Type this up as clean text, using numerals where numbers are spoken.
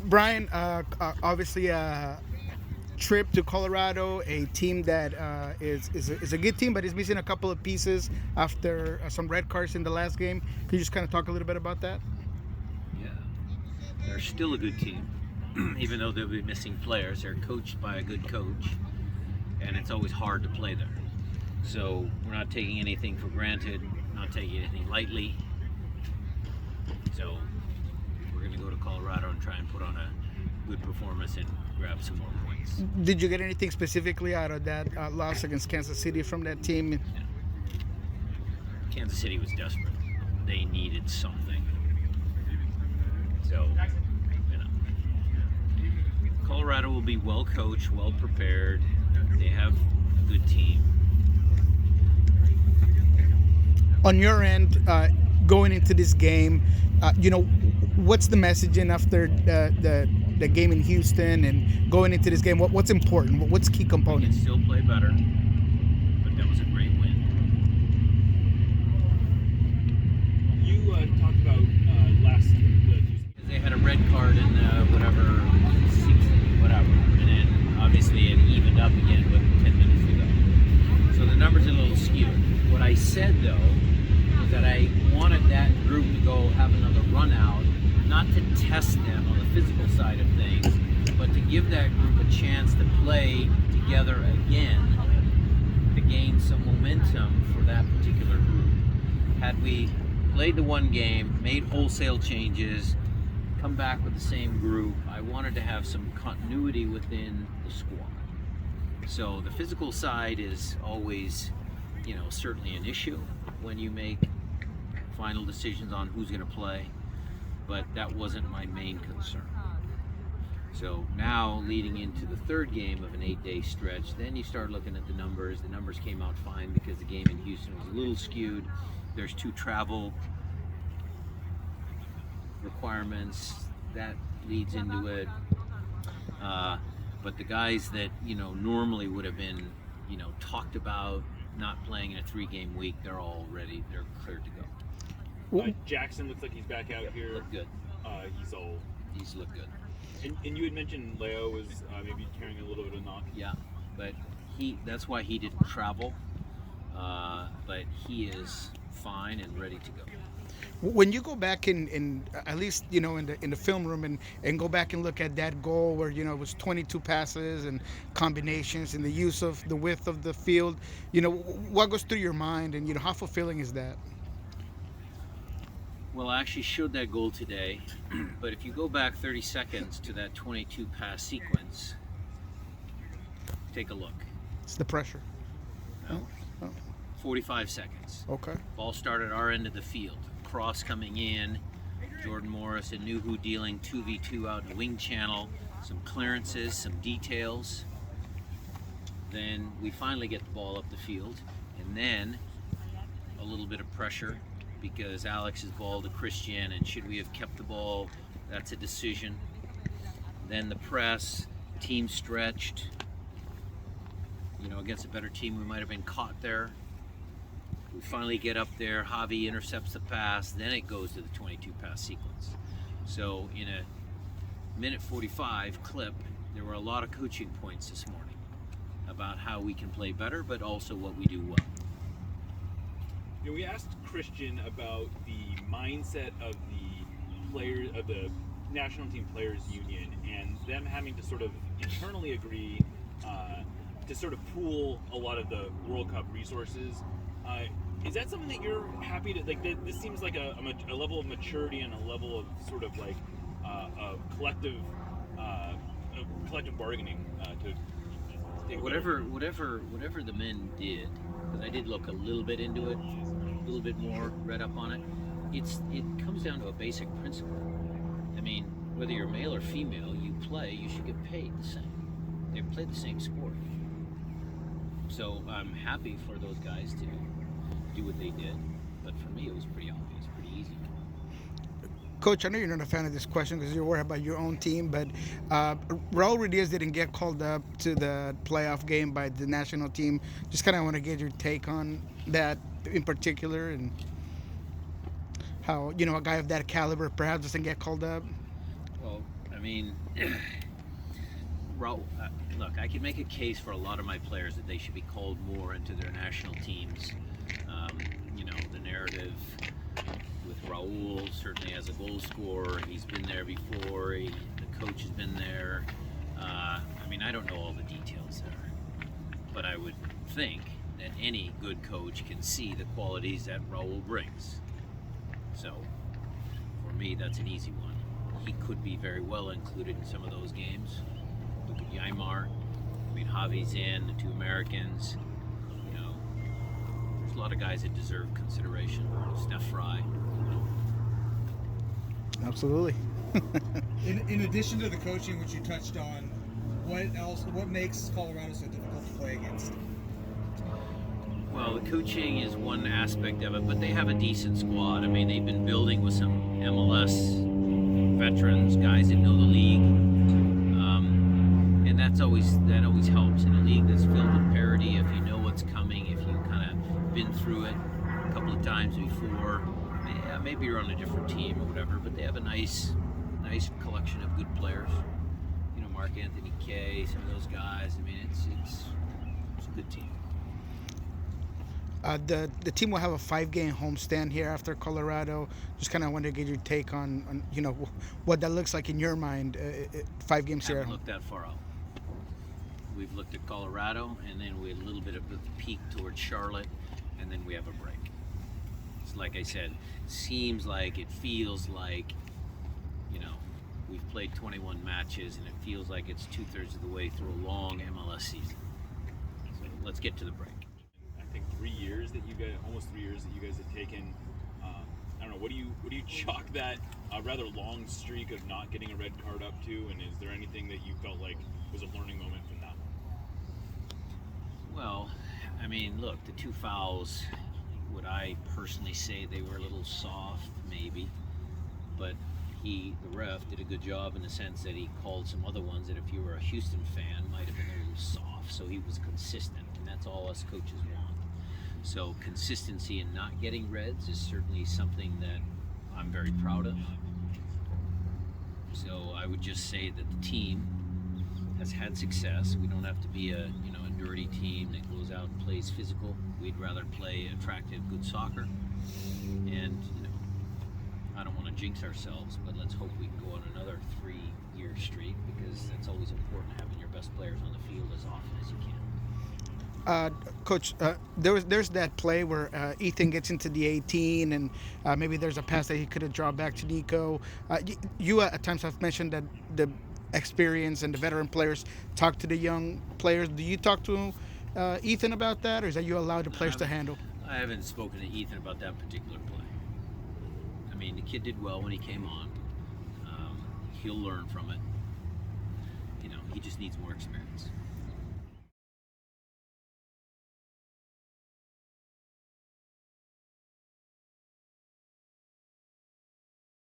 Brian, obviously a trip to Colorado, a team that is a good team, but is missing a couple of pieces after some red cards in the last game. Could you just kind of talk a little bit about that? Yeah, they're still a good team, even though they'll be missing players. They're coached by a good coach, and it's always hard to play there. So we're not taking anything for granted, not taking anything lightly. So we're going to go to Colorado and try and put on a good performance and grab some more points. Did you get anything specifically out of that loss against Kansas City from that team? Yeah. Kansas City was desperate. They needed something. So, Colorado will be well coached, well prepared. They have a good team. On your end, going into this game, what's the messaging after the game in Houston and going into this game? What's important? What's key We can components? still play better, but that was a great win. You talked about last They had a red card in whatever, 60, whatever, and then obviously it evened up again with 10 minutes to go. So the numbers are a little skewed. What I said though was that I wanted that group to go have another run out, not to test them on the physical side of things, but to give that group a chance to play together again to gain some momentum for that particular group. Had we played the one game, made wholesale changes, come back with the same group, I wanted to have some continuity within the squad. So the physical side is always, certainly an issue when you make final decisions on who's going to play, but that wasn't my main concern. So now leading into the third game of an 8-day stretch, then you start looking at the numbers. The numbers came out fine because the game in Houston was a little skewed. There's 2 travel requirements that leads into it, but the guys that normally would have been talked about not playing in a 3-game week, they're all ready, they're cleared to go. Jackson looks like he's back out here. Look good. He's Looked good. And you had mentioned Leo was maybe carrying a little bit of knock. Yeah, but that's why he didn't travel, but he is fine and ready to go. When you go back in at least in the film room and go back and look at that goal where it was 22 passes and combinations and the use of the width of the field, what goes through your mind and how fulfilling is that? Well, I actually showed that goal today, but if you go back 30 seconds to that 22 pass sequence, take a look. It's the pressure. No. Oh. 45 seconds. Okay. Ball started our end of the field. Cross coming in. Jordan Morris and Nuhu dealing 2v2 out in the wing channel. Some clearances, some details. Then we finally get the ball up the field. And then a little bit of pressure because Alex's ball to Christian, and should we have kept the ball? That's a decision. Then the press, team stretched. Against a better team, we might have been caught there. We finally get up there, Javi intercepts the pass, then it goes to the 22 pass sequence. So in a minute 45 clip, there were a lot of coaching points this morning about how we can play better, but also what we do well. We asked Christian about the mindset of the players of the national team players union and them having to sort of internally agree to sort of pool a lot of the World Cup resources. Is that something that you're happy to like? This seems like a level of maturity and a level of sort of like a collective bargaining to take whatever the men did, because I did look a little bit into it, a little bit more read up on it. It comes down to a basic principle. I mean, whether you're male or female, you should get paid the same. They play the same sport. So I'm happy for those guys to do what they did, but for me it was pretty obvious, pretty easy. Coach, I know you're not a fan of this question because you're worried about your own team, but Raul Ruiz didn't get called up to the playoff game by the national team. Just kind of want to get your take on that in particular, and how a guy of that caliber perhaps doesn't get called up. Well, I mean, look, I can make a case for a lot of my players that they should be called more into their national teams. The narrative with Raul, certainly as a goal scorer, he's been there before. The coach has been there. I don't know all the details there, but I would think that any good coach can see the qualities that Raul brings. So, for me, that's an easy one. He could be very well included in some of those games. Look at Ymar. Javi's in, the two Americans. There's a lot of guys that deserve consideration. Steph Fry. Absolutely. In addition to the coaching, which you touched on, what makes Colorado so difficult to play against? Well, the coaching is one aspect of it, but they have a decent squad. They've been building with some MLS veterans, guys that know the league, and that always helps in a league that's filled with parity. If you know what's coming, if you've kind of been through it a couple of times before, maybe you're on a different team or whatever. But they have a nice collection of good players. Mark Anthony Kay, some of those guys. It's a good team. The team will have a 5-game homestand here after Colorado. Just kind of wanted to get your take on what that looks like in your mind. 5 games here. Haven't looked that far out. We've looked at Colorado, and then we had a little bit of the peak towards Charlotte, and then we have a break. It's like I said, it feels like, we've played 21 matches, and it feels like it's 2/3 of the way through a long MLS season. So let's get to the break. I think almost 3 years that you guys have taken. I don't know. What do you chalk that rather long streak of not getting a red card up to? And is there anything that you felt like was a learning moment from that one? Well, look, the 2 fouls. Would I personally say they were a little soft? Maybe, but the ref did a good job in the sense that he called some other ones that if you were a Houston fan might have been a little soft. So he was consistent, and that's all us coaches want. So consistency in not getting reds is certainly something that I'm very proud of. So I would just say that the team has had success. We don't have to be a dirty team that goes out and plays physical. We'd rather play attractive, good soccer. And I don't want to jinx ourselves, but let's hope we can go on another 3-year streak, because that's always important, having your best players on the field as often as you can. Coach, there's that play where Ethan gets into the 18, and maybe there's a pass that he could have drawn back to Nico. You at times have mentioned that the experience and the veteran players talk to the young players. Do you talk to Ethan about that, or is that you allow the players to handle? I haven't spoken to Ethan about that particular play. The kid did well when he came on. He'll learn from it. He just needs more experience.